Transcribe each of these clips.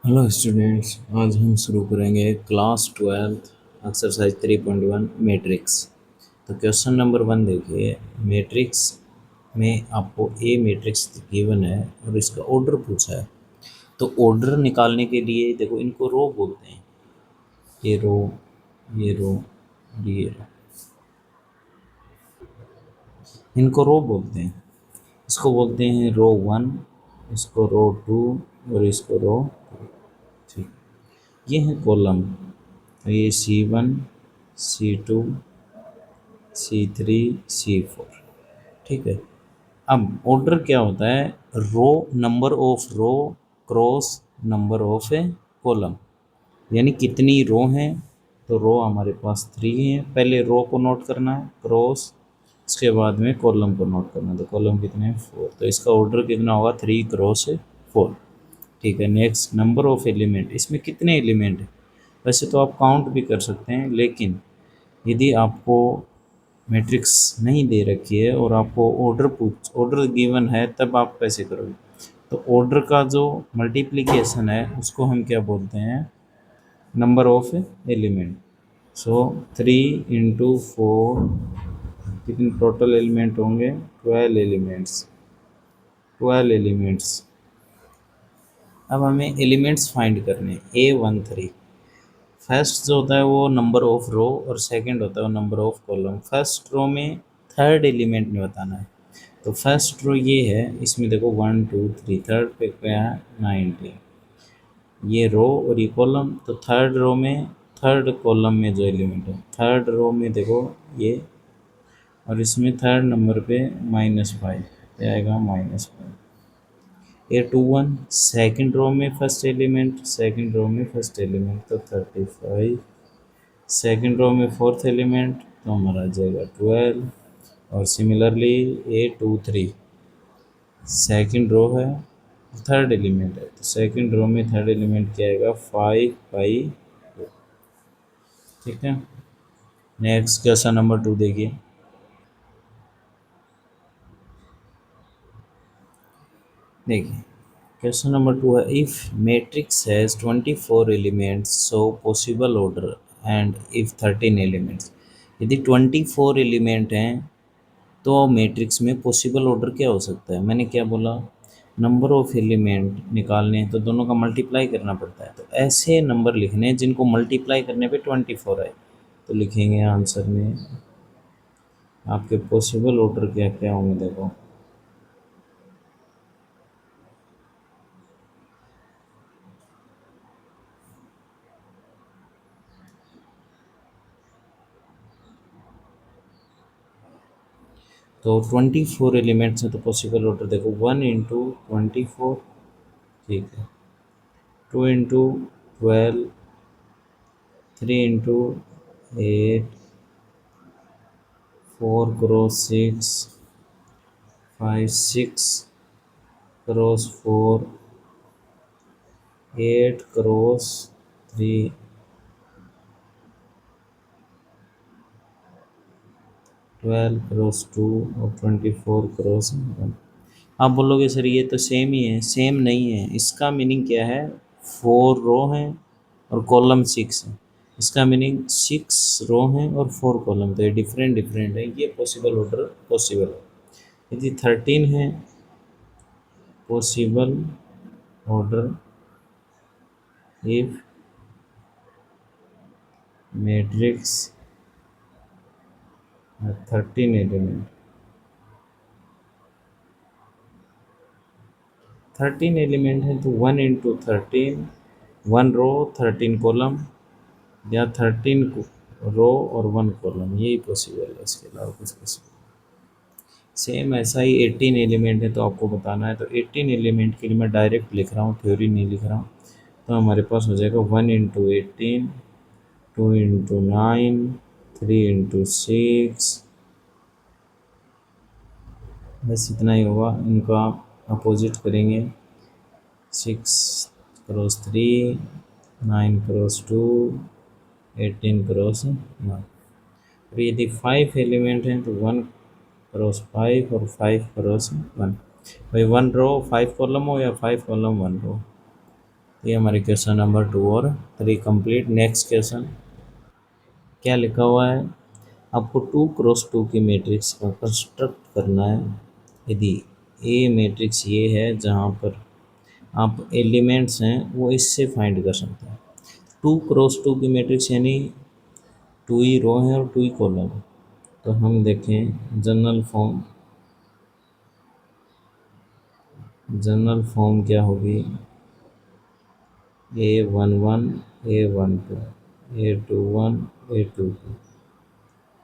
Hello students, आज हम शुरू करेंगे क्लास 12 एक्सरसाइज 3.1 मैट्रिक्स। तो क्वेश्चन नंबर 1 देखिए। मैट्रिक्स में आपको ए मैट्रिक्स गिवन है और इसका ऑर्डर पूछा है। तो ऑर्डर निकालने के लिए देखो, इनको रो बोलते हैं। ये रो, ये रो, ये रो, इनको रो बोलते हैं। इसको बोलते हैं रो 1, इसको रो 2 और इसको रो 3। ये है कॉलम। तो ये C1, C2, C3, C4। ठीक है। अब ऑर्डर क्या होता है? Row, number of row cross number of a column, यानी कितनी रो हैं। तो रो हमारे पास 3 है, पहले रो को नोट करना है क्रॉस, उसके बाद में कॉलम को नोट करना है। तो कॉलम कितने हैं? 4। तो इसका ऑर्डर कितना होगा? 3 क्रॉस 4। ठीक है। Next, number of element. इसमें कितने एलिमेंट हैं? वैसे तो आप काउंट भी कर सकते हैं, लेकिन यदि आपको मैट्रिक्स नहीं दे रखी है और आपको ऑर्डर गिवन है, तब आप कैसे करोगे? तो ऑर्डर का जो मल्टीप्लिकेशन है उसको हम क्या बोलते हैं? Number of element. सो 3 × 4, कितने टोटल एलिमेंट होंगे? 12 एलिमेंट्स। 12 एलिमेंट्स। अब हमें एलिमेंट्स फाइंड करने। A13 फर्स्ट जो होता है वो नंबर ऑफ रो और सेकंड होता है वो number of column. First row में थर्ड एलिमेंट में बताना है। तो फर्स्ट रो ये है, इसमें देखो 1 2 3, थर्ड पे क्या है? 19। ये रो और ये कॉलम। तो थर्ड रो में, थर्ड कॉलम में जो एलिमेंट है, थर्ड रो में देखो ये, और इसमें थर्ड नंबर पे -5 क्या आएगा? -5। A21 सेकंड रो में फर्स्ट एलिमेंट, सेकंड रो में फर्स्ट एलिमेंट तो 35। सेकंड रो में फोर्थ एलिमेंट तो हमारा आ जाएगा 12। और सिमिलरली A23 सेकंड रो है, थर्ड एलिमेंट है, तो सेकंड रो में थर्ड एलिमेंट क्या आएगा? 5/2। ठीक है। नेक्स्ट क्वेश्चन नंबर 2 देखिए। देखिए क्वेश्चन नंबर 2 है, if matrix has 24 elements so possible order, and if 13 elements. यदि 24 एलिमेंट हैं तो मैट्रिक्स में पॉसिबल ऑर्डर क्या हो सकता है? मैंने क्या बोला? नंबर ऑफ एलिमेंट निकालने हैं तो दोनों का मल्टीप्लाई करना पड़ता है। तो ऐसे नंबर लिखने हैं जिनको मल्टीप्लाई करने पे 24 आए। तो लिखेंगे आंसर में आपके पॉसिबल ऑर्डर क्या क्या होंगे, देखो। तो 24 एलिमेंट्स हैं तो पॉसिबल ऑर्डर देखो, 1 × 24। ठीक है। 2 × 12, 3 × 8, 4 × 6, 5 6 × 4, 8 × 3, 12 × 2 और 24 × 1। आप बोलोगे सर ये तो सेम ही है। सेम नहीं है। इसका मीनिंग क्या है? 4 रो हैं और कॉलम 6 है। इसका मीनिंग 6 रो हैं और 4 कॉलम। तो ये डिफरेंट डिफरेंट है। ये पॉसिबल ऑर्डर पॉसिबल है। यदि 13 है, possible order if matrix 13 element. 13 element है तो 1 × 13, 1 रो 13 कॉलम, या 13 रो और 1 कॉलम, यही पॉसिबल है। इसके अलावा कुछ पॉसिबल। सेम ऐसा ही 18 एलिमेंट है तो आपको बताना है। तो 18 एलिमेंट के लिए मैं डायरेक्ट लिख रहा हूँ, थ्योरी नहीं लिख रहा हूँ। तो हमारे पास हो जाएगा 1 × 18, 2 × 9, 3 × 6। बस इतना ही होगा। इनका अपोजिट करेंगे। 6 × 3, 9 × 2, 18 × 9। और यदि 5 एलिमेंट हैं तो 1 × 5 और 5 × 1। भाई 1 रो 5 कॉलम हो या 5 कॉलम 1 रो, ये हमारे क्वेश्चन नंबर 2 और 3 कंप्लीट। नेक्स्ट क्वेश्चन क्या लिखा हुआ है, आपको 2x2 की मैट्रिक्स का कंस्ट्रक्ट करना है। यदि ए मैट्रिक्स ये है जहाँ पर आप एलिमेंट्स हैं वो इससे फाइंड कर सकते हैं। 2x2 की मैट्रिक्स यानी 2 ही रो है और 2 ही कॉलम है। तो हम देखें जनरल फॉर्म क्या होगी, A11 A12 A21 A22,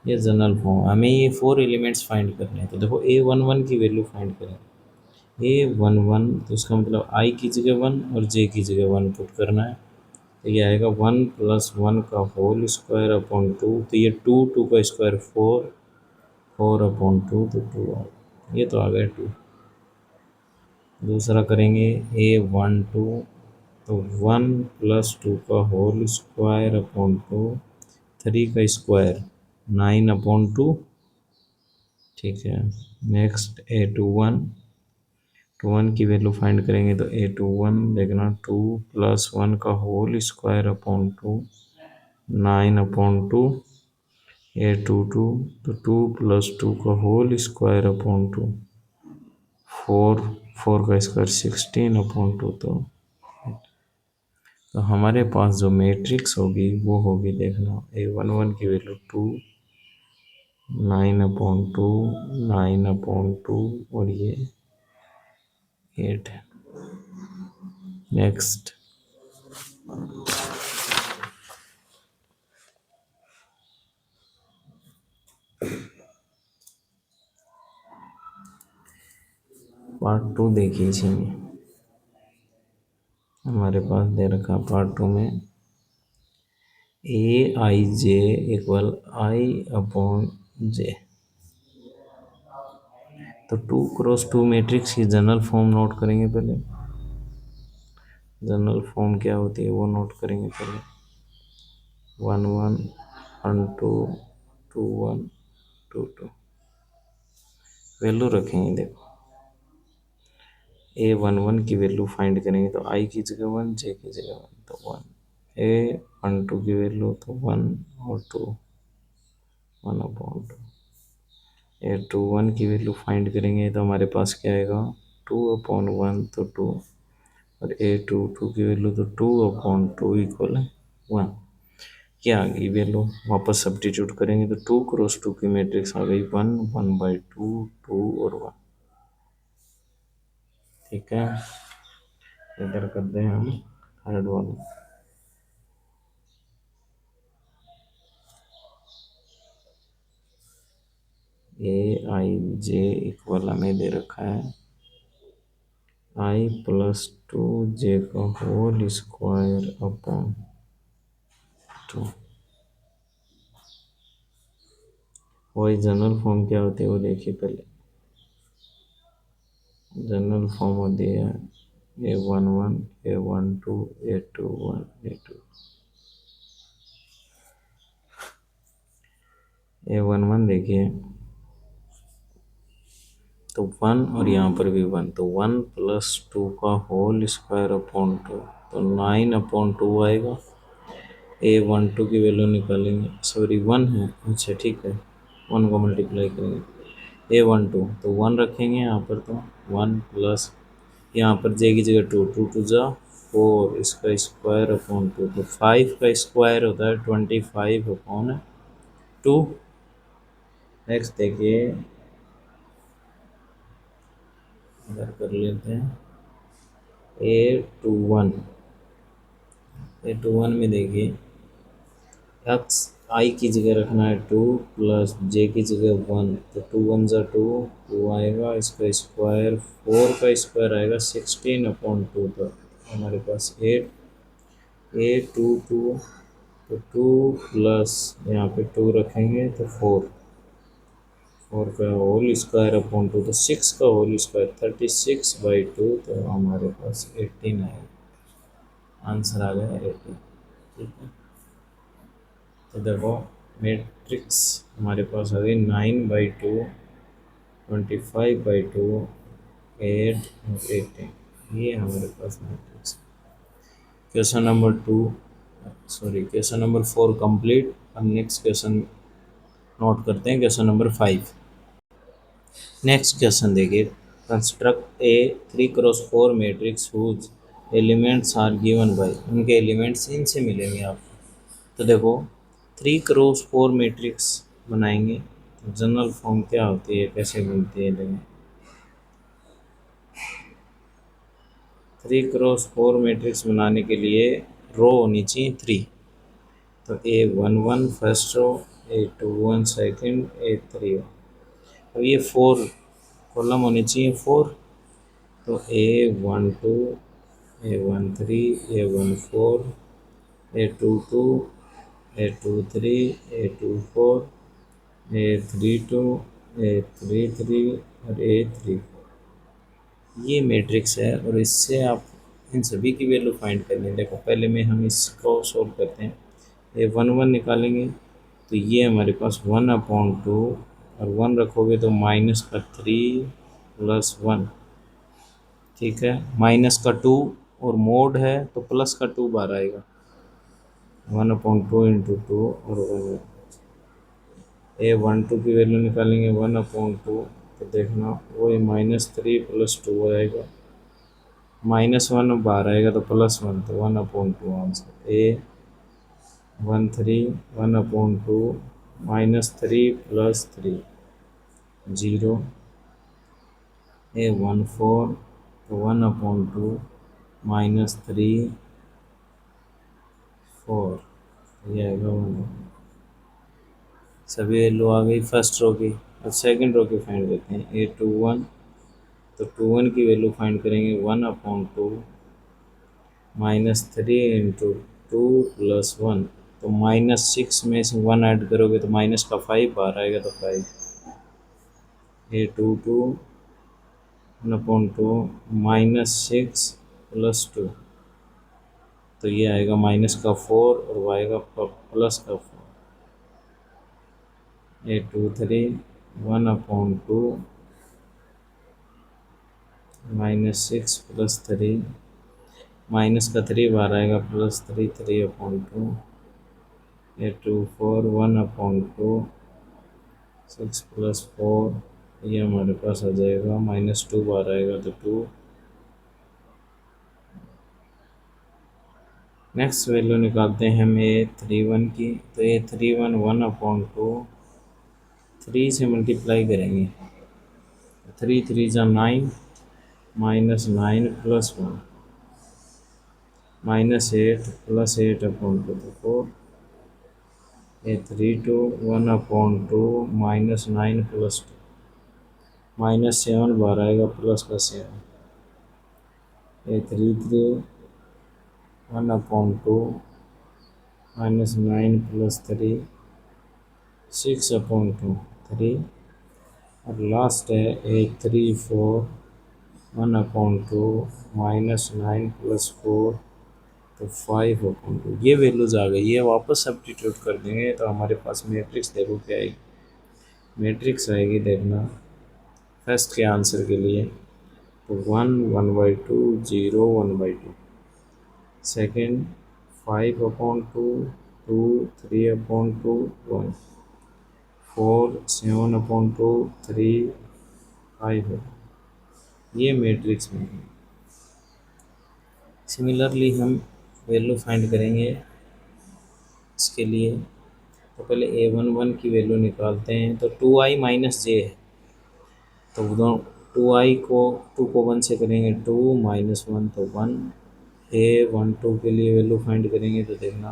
ये जनरल फॉर्म। हमें ये 4 एलिमेंट्स फाइंड करने हैं। तो देखो A11 की वैल्यू फाइंड करें, A11 तो इसका मतलब I की जगह 1 और J की जगह 1 पुट करना है। तो ये आएगा 1 + 1 का होल स्क्वायर अपॉन 2। तो ये 2 का स्क्वायर 4, 4 अपॉन 2 तो 2 आ, ये तो आ गया 2। दूसरा करेंगे A12 तो 1 + 2 का होल स्क्वायर अपॉन 2, 3 का स्क्वायर 9 अपॉन 2। ठीक है। नेक्स्ट A21, 21 की वैल्यू फाइंड करेंगे तो A21 देखना 2 + 1 का whole square upon 2, 9 upon 2। A22 तो 2 + 2 का होल स्क्वायर अपॉन 2, 4, 4 का स्क्वायर 16 अपॉन 2। तो हमारे पास जो मैट्रिक्स होगी वो होगी, देखना A11 की वैल्यू 2, 9 अपॉन 2, 9 अपॉन 2 और ये 8 है। नेक्स्ट पार्ट 2 देखिए। इसमें हमारे पास दे रखा पार्ट 2 में Aij = I अपॉन J। तो 2x2 मैट्रिक्स की जनरल फॉर्म नोट करेंगे पहले। जनरल फॉर्म क्या होती है वो नोट करेंगे पहले। 1 1 1 2 2 1 2 2 वैल्यू रखेंगे। देखो A11 की वैल्यू फाइंड करेंगे तो I की जगह 1, J की जगह 1 तो 1। A12 की वैल्यू तो 1 और 2, 1 अपॉन 2। A21 की वैल्यू फाइंड करेंगे तो हमारे पास क्या आएगा, 2 अपॉन 1 तो 2, और A22 की वैल्यू तो 2 अपॉन 2 इक्वल है 1। क्या आ गई वैल्यू, वापस सब्स्टिट्यूट करेंगे तो 2x2 की मैट्रिक्स आ गई 1 1/2 2 और 1। ठीक है। इधर करते हैं हम थर्ड वाला। Aij इक्वल हमें दे रखा है I + 2j का होल स्क्वायर अपॉन 2। वही जनरल फॉर्म क्या होती है वो देखिए पहले। जनरल फॉर्म होती है A11 A12 A21 A2। A11 देखिए तो 1 और यहाँ पर भी 1 तो 1 + 2 का होल स्क्वायर अपॉन 2 तो 9 अपॉन 2 आएगा। A12 की वैल्यू निकालेंगे, सॉरी 1 है, अच्छा ठीक है, 1 को मल्टीप्लाई करेंगे। A12 तो 1 रखेंगे यहाँ पर, तो 1 प्लस यहाँ पर J की जगह 2, 2 2 जा 4, इसका स्क्वायर अपॉन 2 तो 5 का स्क्वायर होता है 25 अपॉन 2। नेक्स्ट देखिए, इधर कर लेते हैं A21 में देखिए एक्स आई की जगह रखना है 2 प्लस जे की जगह 1 तो 2 1 जा 2, 2 आएगा, इसका स्क्वायर 4 का स्क्वायर आएगा 16 अपॉन 2 तो हमारे पास 8 A22 तो 2 प्लस यहाँ पे 2 रखेंगे तो 4, 4 का होल स्क्वायर अपॉन 2 तो 6 का होल स्क्वायर 36/2 तो हमारे पास 18 आएगा। आंसर आ गया 18। ठीक है। तो देखो मैट्रिक्स हमारे पास आ गई 9/2 25/2 8 और 18, ये हमारे पास matrix. Question number 2 sorry question number 4 complete. अब नेक्स्ट क्वेश्चन नोट करते हैं, क्वेश्चन नंबर 5। नेक्स्ट क्वेश्चन देखिए, construct a 3x4 matrix whose elements are given by. उनके एलिमेंट्स इनसे मिलेंगे आपको। तो देखो 3x4 मैट्रिक्स बनाएंगे तो जनरल फॉर्म क्या होती है, कैसे बनती है देखो। 3x4 मैट्रिक्स बनाने के लिए रो होनी चाहिए 3। तो A11 first row, A21 second, A3। अब ये 4 कॉलम होने चाहिए 4। तो A12, A13, A14, A22, A23, A24, A32, A33 और A34। ये मैट्रिक्स है और इससे आप इन सभी की वैल्यू फाइंड करनी है। देखो पहले में हम इसको सॉल्व करते हैं। A11 निकालेंगे तो ये हमारे पास 1/2 और 1 रखोगे तो -3 + 1। ठीक है, -2 और मोड है तो +2 बार आएगा। 1/2 × 2 और 1। A12 की वैल्यू निकालेंगे 1/2 तो देखना वो -3 + 2 आएगा। -1 बाहर आएगा तो +1 तो 1/2 आंसर। A13 1/2 -3 + 3 0। A14 तो 1/2 -3 4 ये आएगा 1। सभी वैल्यू आ गई फर्स्ट रो की। अब सेकंड रो की फाइंड करते हैं। A21 तो 21 की वैल्यू फाइंड करेंगे 1/2 -3 × 2 + 1। तो -6 में से 1 ऐड करोगे तो माइनस का 5 बाहर आएगा तो 5। A22 1/2 -6 + 2 तो ये आएगा -4 और वो आएगा +4। A23 1/2 -6 + 3 -3 बाहर आएगा +3 3/2। A24 1/2 6 + 4 ये हमारे पास आ जाएगा -2 बाहर आएगा तो 2। नेक्स्ट वैल्यू निकालते हैं हम A31 की। तो A31 1/2 3 से मल्टीप्लाई करेंगे। 3 3 × 9 -9 + 1 -8 + 8/2 तो 4। A32 1/2 -9 + 2 -7 बाहर आएगा +7। A33 1/2 -9 + 3 6/2 3। और लास्ट है A34 1/2 -9 + 4 तो 5/2। ये वैल्यूज आ गई है, वापस सब्स्टिट्यूट कर देंगे तो हमारे पास मैट्रिक्स देखो क्या आएगी। मैट्रिक्स आएगी देखना फर्स्ट के आंसर के लिए तो 1 1/2 0 1/2। सेकेंड 5/2 2 3/2 1 4 7/2 3 5। ये मैट्रिक्स में है। सिमिलरली हम वैल्यू फाइंड करेंगे इसके लिए। तो पहले A11 की वैल्यू निकालते हैं तो 2i - j है तो दोनों 2i को 2 को 1 से करेंगे 2 -1 तो 1। A12 के लिए वैल्यू फाइंड करेंगे तो देखना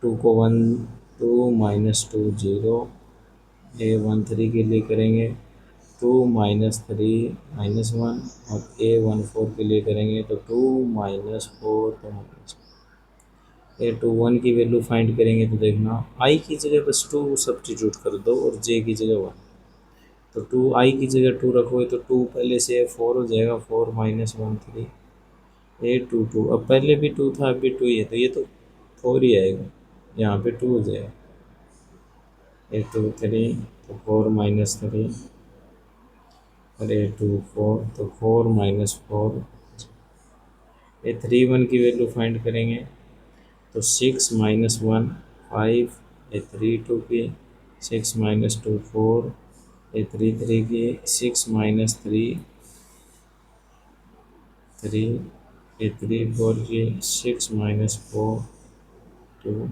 2 को 1 2 -2 0। A13 के लिए करेंगे 2 -3 -1 और A14 के लिए करेंगे तो 2 -4 तो -1। A21 की वैल्यू फाइंड करेंगे तो देखना i की जगह बस 2 सब्स्टिट्यूट कर दो और j की जगह 1। तो 2i की जगह 2 रखोगे तो 2 पहले से 4 हो जाएगा 4 -1 3। A22 अब पहले भी 2 था अब भी 2 ही है तो ये तो 4 ही आएगा, यहाँ पे 2 हो जाएगा। A23 तो 4 -3 और A24 तो 4 -4 ए 3 1 की वैल्यू फाइंड करेंगे तो 6 - 1 5, A 3 2 की 6 - 2 4, A 3 3 की 6 - 3 3, A 3 4 की 6 - 4 2।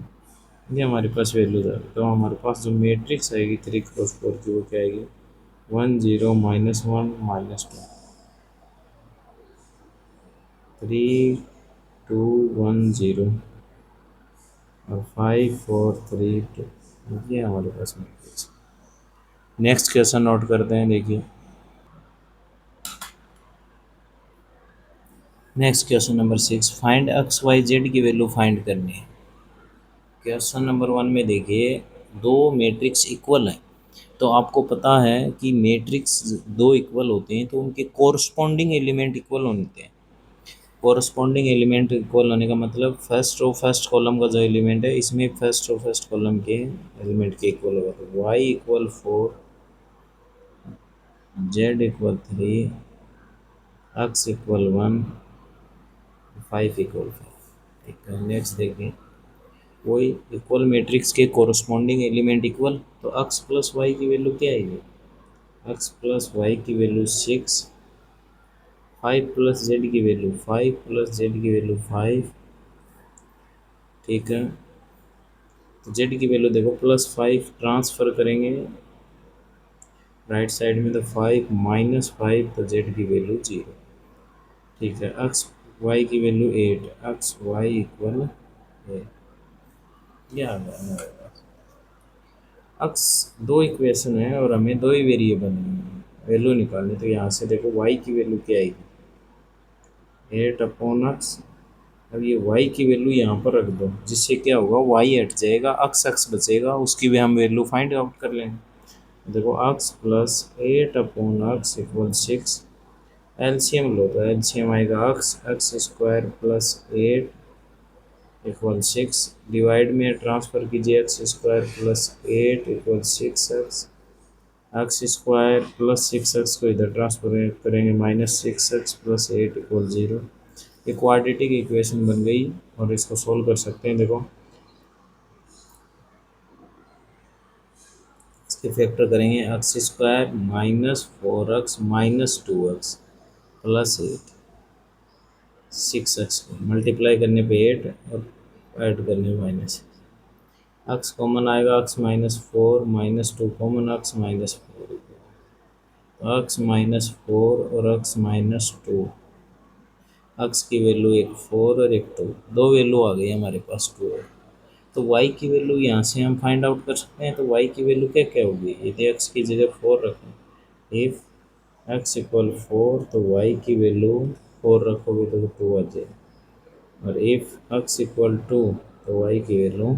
ये हमारे पास वैल्यूज आ गई। तो हमारे पास जो मैट्रिक्स आएगी 3 × 4 की वो क्या आएगी 1 0 -1 -2 3 2 1 0 और 5 4 3 2। ये हमारे पास मैट्रिक्स। नेक्स्ट क्वेश्चन नोट करते हैं, देखिए next question number 6, find X Y Z की वैल्यू फाइंड करनी है। क्वेश्चन नंबर 1 में देखिए दो मैट्रिक्स इक्वल हैं, तो आपको पता है कि मैट्रिक्स दो इक्वल होते हैं तो उनके कोरस्पॉन्डिंग एलिमेंट इक्वल होते हैं। कोरस्पॉन्डिंग एलिमेंट इक्वल होने का मतलब फर्स्ट रो फर्स्ट कॉलम का जो एलिमेंट है इसमें फर्स्ट रो फर्स्ट कॉलम के एलिमेंट के इक्वल होगा। तो Y equal 4, Z equal 3, X equal 1, 5 equal 5। ठीक है, नेक्स्ट देखिए वही इक्वल मैट्रिक्स के कोरस्पॉन्डिंग एलिमेंट इक्वल, तो एक्स प्लस वाई की वैल्यू क्या आएगी एक्स प्लस वाई की वैल्यू 6, 5 प्लस जेड की वैल्यू 5 प्लस जेड की वैल्यू 5। ठीक है, तो जेड की वैल्यू देखो +5 ट्रांसफ़र करेंगे राइट साइड में तो 5 -5, तो जेड की वैल्यू 0। ठीक है, एक्स वाई की वैल्यू 8, एक्स वाई इक्वल 8। ये आ गया हमारे पास। एक्स दो इक्वेशन है और हमें दो ही वेरिएबल है वैल्यू निकालनी, तो यहाँ से देखो वाई की वैल्यू क्या आएगी 8/x। अब ये y की वैल्यू यहाँ पर रख दो, जिससे क्या होगा y हट जाएगा, x बचेगा, उसकी भी हम वैल्यू फाइंड आउट कर लेंगे। देखो x plus 8/x equal 6। LCM लो तो एलसीएम आएगा x square plus 8 equal 6। Divide में ट्रांसफ़र कीजिए x square plus 8 equal 6x। X square plus 6x को इधर ट्रांसफर करेंगे -6x प्लस 8 इक्वल 0। ये क्वाड्रेटिक इक्वेशन बन गई और इसको सोल्व कर सकते हैं। देखो इसके फैक्टर करेंगे x square -4x -2x plus 8, 6x को मल्टीप्लाई करने पे 8 और ऐड करने पे माइनस। एक्स कॉमन आएगा, x -4 -2 कॉमन, x-4 x-4 और x-2। एक्स की वैल्यू एक 4 और एक 2, दो वैल्यू आ गई हमारे पास 2 और। तो y की वैल्यू यहाँ से हम फाइंड आउट कर सकते हैं। तो y की वैल्यू क्या क्या होगी, यदि x की जगह 4 रखें, इफ़ x इक्वल 4 तो y की वैल्यू 4 रखोगे तो 2 आ जाएगा, और इफ़ x इक्वल 2 तो y की वैल्यू,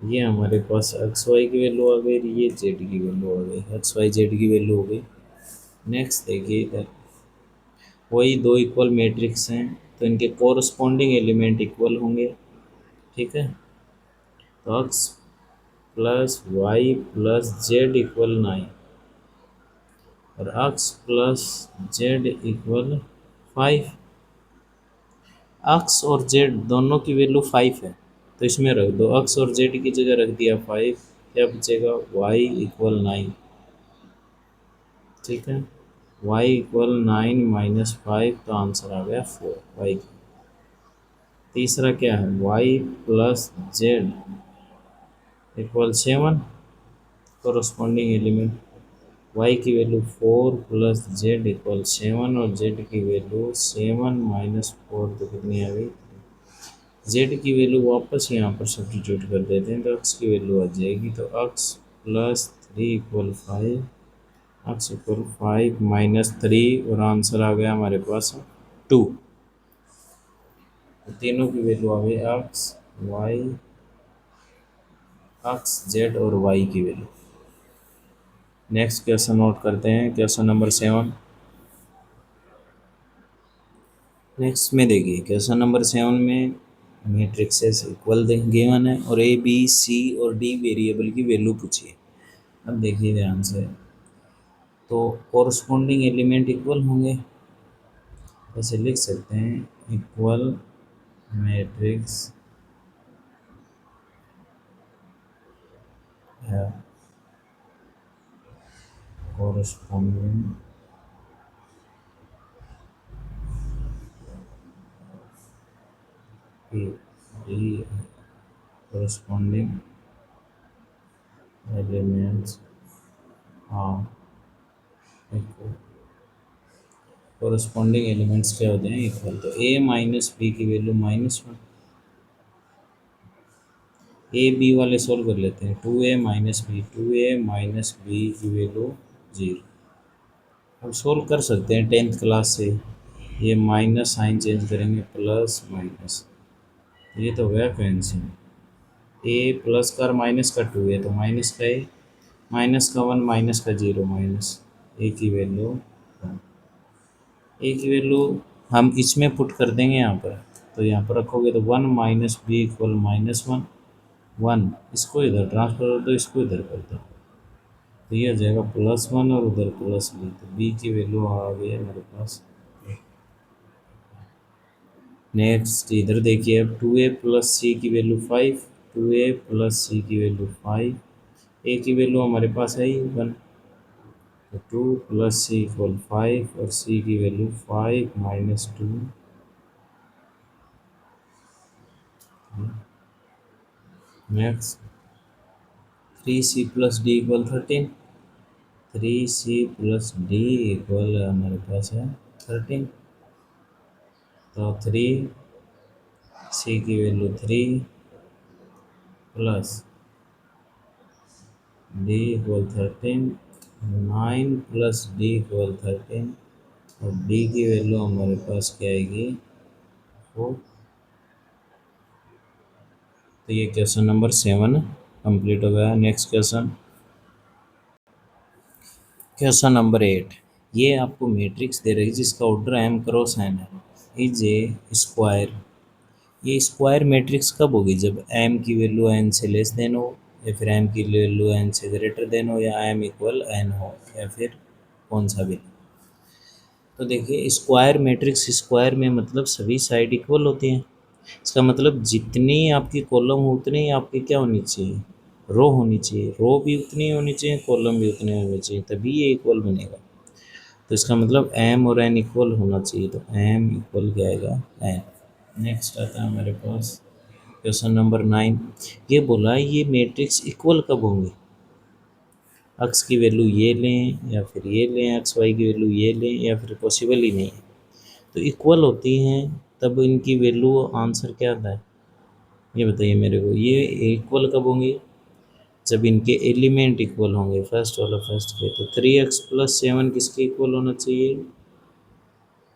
ये हमारे पास एक्स वाई की वैल्यू आ गई, ये जेड की वैल्यू आ गई, एक्स वाई जेड की वैल्यू हो गई। नेक्स्ट देखिए इधर वही दो इक्वल मैट्रिक्स हैं तो इनके कोरस्पॉन्डिंग एलिमेंट इक्वल होंगे। ठीक है, तो X plus Y plus Z equal 9 और X plus Z equal 5। X और जेड दोनों की वैल्यू 5 है, तो इसमें रख दो, एक्स और जेड की जगह रख दिया 5, क्या बचेगा वाई इक्वल 9। ठीक है, वाई इक्वल 9 - 5, तो आंसर आ गया 4 वाई। तीसरा क्या है Y plus Z equal 7, corresponding element Y की वैल्यू 4 प्लस जेड इक्वल 7 और जेड की वैल्यू 7 - 4, तो कितनी आ गई, जेड की वैल्यू वापस यहाँ पर सब्स्टिट्यूट कर देते हैं तो एक्स की वैल्यू आ जाएगी, तो X plus 3 equal 5, x equal 5 -3 और आंसर आ गया हमारे पास 2। तो तीनों की वैल्यू आ गई एक्स वाई, एक्स जेड और वाई की वैल्यू। नेक्स्ट क्वेश्चन नोट करते हैं, क्वेश्चन नंबर 7। नेक्स्ट में देखिए क्वेश्चन नंबर 7 में मैट्रिक्सेस इक्वल गिवन है और ए बी सी और डी वेरिएबल की वैल्यू पूछिए। अब देखिए ध्यान से, तो कोरस्पॉन्डिंग एलिमेंट इक्वल होंगे, ऐसे लिख सकते हैं इक्वल मैट्रिक्स है corresponding the corresponding elements are equal। corresponding elements क्या होते हैं? इक्वल। तो a माइनस बी की वैल्यू -1, ए बी वाले सोल्व कर लेते हैं। 2a - b की वैल्यू 0। अब सोल्व कर सकते हैं 10th क्लास से। ये माइनस साइन चेंज करेंगे, प्लस माइनस, ये तो गया कैंसिल। ए प्लस का और माइनस का 2 है तो माइनस का ए, माइनस का 1, माइनस का 0, माइनस ए की वैल्यू 1। ए की वैल्यू हम इसमें पुट कर देंगे यहाँ पर, तो यहाँ पर रखोगे तो 1 माइनस बी इक्वल -1, 1 इसको इधर ट्रांसफर कर दो, इसको इधर कर दो, तो ये आ जाएगा +1 और उधर प्लस बी, तो बी की वैल्यू आ गई है मेरे पास। नेक्स्ट इधर देखिए, अब 2a प्लस सी की वैल्यू 5, 2a प्लस सी की वैल्यू 5, ए की वैल्यू हमारे पास है ही 1, तो 2 प्लस सी इक्वल 5 और सी की value 5 minus 2। Next 3c plus D equal 13, 3c plus D equal हमारे पास है 13, तो 3c की value 3 plus D equal 13, 9 plus D equal 13, और डी की वैल्यू हमारे पास क्या आएगी 4। तो ये क्वेश्चन नंबर 7 कंप्लीट हो गया। Next question, question number 8। ये आपको मैट्रिक्स दे रही है जिसका ऑर्डर m क्रॉस n है, इज ए स्क्वायर। ये स्क्वायर मैट्रिक्स कब होगी? जब m की वैल्यू n से लेस देन हो, या फिर m की वैल्यू n से ग्रेटर देन हो, या m इक्वल n हो, या फिर कौन सा भी। तो देखिए स्क्वायर मैट्रिक्स, स्क्वायर में मतलब सभी साइड इक्वल होती हैं। इसका मतलब जितनी आपकी कॉलम हो उतनी ही आपकी क्या होनी चाहिए, रो होनी चाहिए। रो भी उतनी होनी चाहिए, कॉलम भी उतनी होनी चाहिए, तभी ये इक्वल बनेगा। तो इसका मतलब m और n इक्वल होना चाहिए, तो m इक्वल क्या आएगा n। नेक्स्ट आता है हमारे पास क्वेश्चन नंबर 9। ये बोला है ये मैट्रिक्स इक्वल कब होंगे? एक्स की वैल्यू ये लें या फिर ये लें, एक्स वाई की वैल्यू ये लें, या फिर पॉसिबल ही नहीं है। तो इक्वल होती हैं तब इनकी वैल्यू, आंसर क्या आता है ये बताइए मेरे को। ये इक्वल कब होंगे? जब इनके एलिमेंट इक्वल होंगे, फर्स्ट वाला फर्स्ट के। तो 3x + 7 किसके इक्वल होना चाहिए?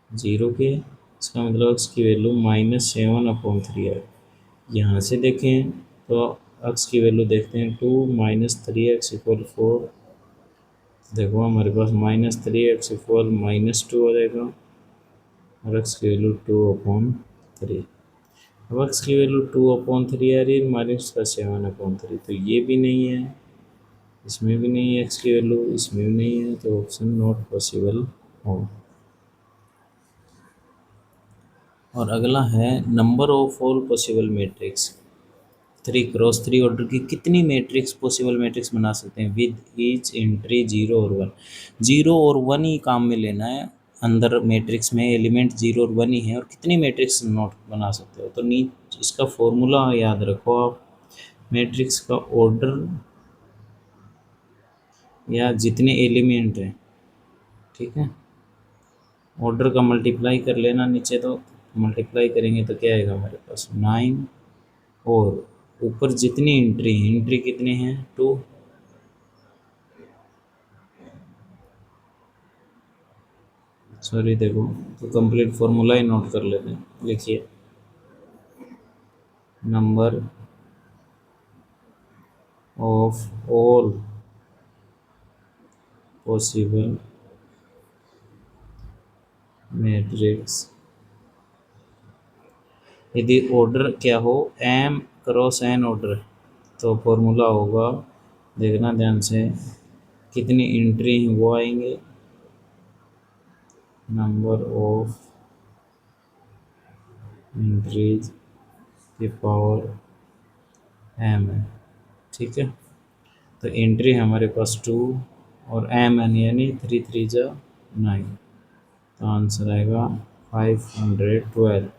0 के। इसका मतलब x की वैल्यू -7/3 है। यहाँ से देखें तो x की वैल्यू देखते हैं 2 - 3x = 4। देखो हमारे पास -3x = -2 हो जाएगा, और x की वैल्यू 2/3। अब x की वैल्यू 2/3 आ रही है, -7/3, तो ये भी नहीं है, इसमें भी नहीं है x की वैल्यू, इसमें भी नहीं है, तो ऑप्शन नॉट पॉसिबल हो। और अगला है number of all possible matrix. 3x3 order की कितनी मैट्रिक्स पॉसिबल मैट्रिक्स बना सकते हैं विद ईच एंट्री 0 और 1। 0 और 1 ही काम में लेना है, अंदर मैट्रिक्स में एलिमेंट 0 और 1 ही है, और कितनी मैट्रिक्स नोट बना सकते हो। तो इसका फॉर्मूला याद रखो आप, मैट्रिक्स का ऑर्डर या जितने एलिमेंट हैं, ठीक है, ऑर्डर का मल्टीप्लाई कर लेना नीचे, तो मल्टीप्लाई करेंगे तो क्या आएगा हमारे पास 9, और ऊपर जितनी एंट्री हैं, एंट्री कितने हैं 2, सॉरी देखो, तो कंप्लीट फॉर्मूला ही नोट कर लेते हैं। लिखिए number of all possible matrix, यदि ऑर्डर क्या हो m×n ऑर्डर, तो फॉर्मूला होगा, देखना ध्यान से, कितनी एंट्री हैं वो आएंगे, नंबर ऑफ एंट्रीज की पावर एम है। ठीक है, तो एंट्री हमारे पास 2 और एम एन यानी 3 3 जा 9, तो आंसर आएगा 512,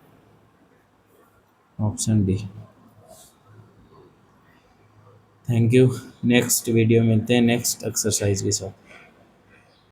option D. Thank you. Next video मिलते हैं नेक्स्ट एक्सरसाइज के साथ।